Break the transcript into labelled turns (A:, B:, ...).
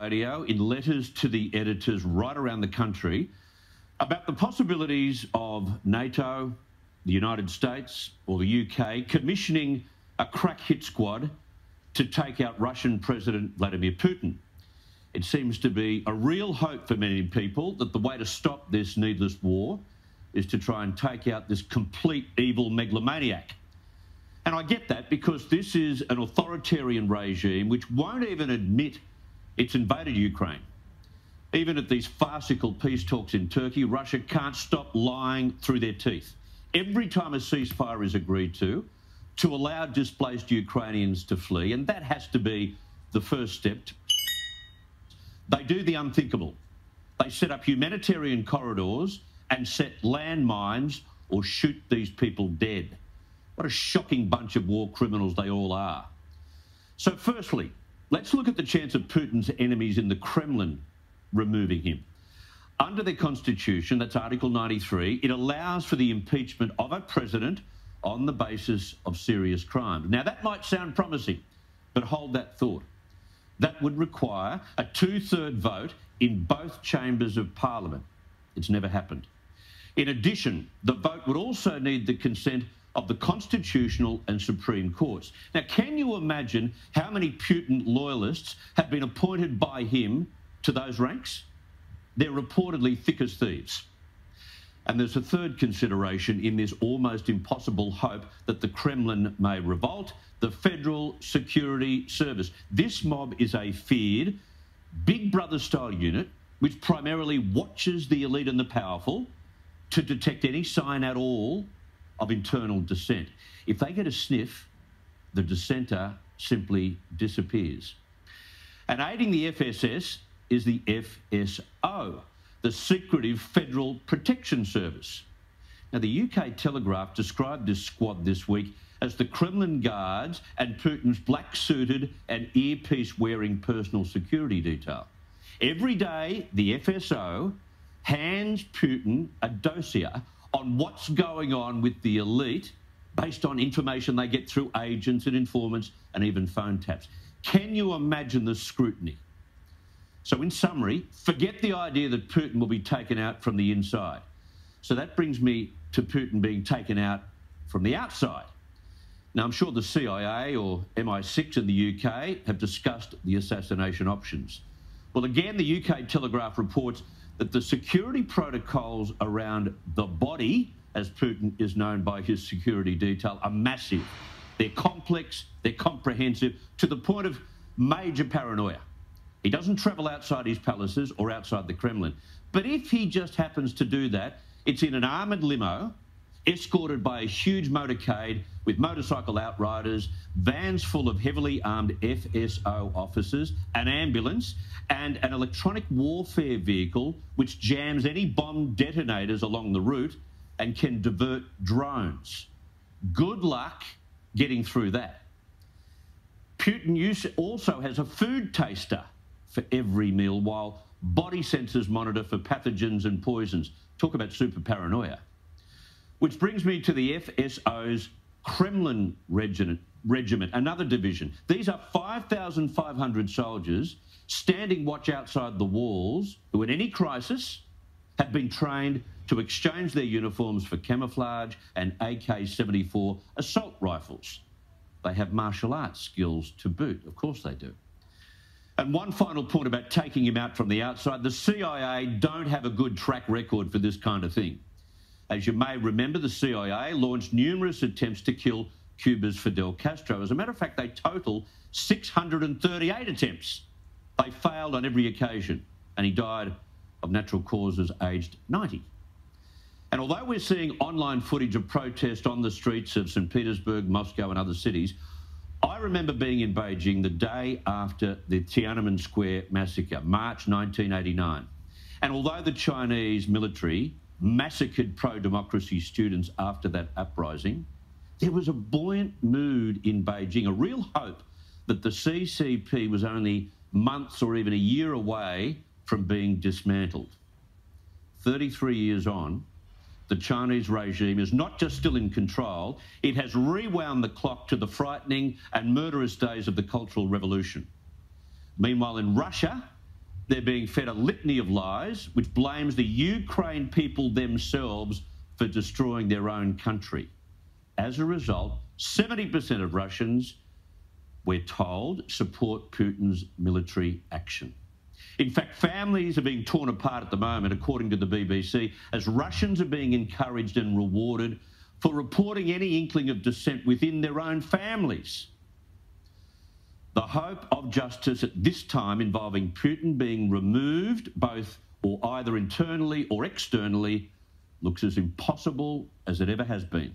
A: radio, in letters to the editors right around the country about the possibilities of NATO, the United States or the UK commissioning a crack hit squad to take out Russian President Vladimir Putin. It seems to be a real hope for many people that the way to stop this needless war is to try and take out this complete evil megalomaniac. And I get that because this is an authoritarian regime which won't even admit it's invaded Ukraine. Even at these farcical peace talks in Turkey, Russia can't stop lying through their teeth. Every time a ceasefire is agreed to allow displaced Ukrainians to flee, and that has to be the first step. They do the unthinkable. They set up humanitarian corridors and set landmines or shoot these people dead. What a shocking bunch of war criminals they all are. So firstly, let's look at the chance of Putin's enemies in the Kremlin removing him. Under their constitution, that's Article 93, it allows for the impeachment of a president on the basis of serious crimes. Now, that might sound promising, but hold that thought. That would require a two-thirds vote in both chambers of Parliament. It's never happened. In addition, the vote would also need the consent of the Constitutional and Supreme Courts. Now, can you imagine how many Putin loyalists have been appointed by him to those ranks? They're reportedly thick as thieves. And there's a third consideration in this almost impossible hope that the Kremlin may revolt: the Federal Security Service. This mob is a feared, Big Brother-style unit which primarily watches the elite and the powerful to detect any sign at all of internal dissent. If they get a sniff, the dissenter simply disappears. And aiding the FSS is the FSO, the Secretive Federal Protection Service. Now, the UK Telegraph described this squad this week as the Kremlin guards and Putin's black-suited and earpiece-wearing personal security detail. Every day, the FSO hands Putin a dossier on what's going on with the elite based on information they get through agents and informants and even phone taps. Can you imagine the scrutiny? So in summary, forget the idea that Putin will be taken out from the inside. So that brings me to Putin being taken out from the outside. Now, I'm sure the CIA or MI6 in the UK have discussed the assassination options. Well, again, the UK Telegraph reports that the security protocols around the body, as Putin is known by his security detail, are massive. They're complex, they're comprehensive, to the point of major paranoia. He doesn't travel outside his palaces or outside the Kremlin. But if he just happens to do that, it's in an armoured limo, escorted by a huge motorcade with motorcycle outriders, vans full of heavily armed FSO officers, an ambulance, and an electronic warfare vehicle which jams any bomb detonators along the route and can divert drones. Good luck getting through that. Putin also has a food taster for every meal, while body sensors monitor for pathogens and poisons. Talk about super paranoia. Which brings me to the FSO's Kremlin Regiment, another division. These are 5,500 soldiers standing watch outside the walls who, in any crisis, have been trained to exchange their uniforms for camouflage and AK-74 assault rifles. They have martial arts skills to boot. Of course they do. And one final point about taking him out from the outside: the CIA don't have a good track record for this kind of thing. As you may remember, the CIA launched numerous attempts to kill Cuba's Fidel Castro. As a matter of fact, they total 638 attempts. They failed on every occasion, and he died of natural causes aged 90. And although we're seeing online footage of protest on the streets of St. Petersburg, Moscow and other cities, I remember being in Beijing the day after the Tiananmen Square massacre, March 1989. And although the Chinese military massacred pro-democracy students after that uprising, there was a buoyant mood in Beijing, a real hope that the CCP was only months or even a year away from being dismantled. 33 years on, the Chinese regime is not just still in control, it has rewound the clock to the frightening and murderous days of the Cultural Revolution. Meanwhile, in Russia, they're being fed a litany of lies which blames the Ukraine people themselves for destroying their own country. As a result, 70% of Russians, we're told, support Putin's military action. In fact, families are being torn apart at the moment, according to the BBC, as Russians are being encouraged and rewarded for reporting any inkling of dissent within their own families. The hope of justice at this time involving Putin being removed, both or either internally or externally, looks as impossible as it ever has been.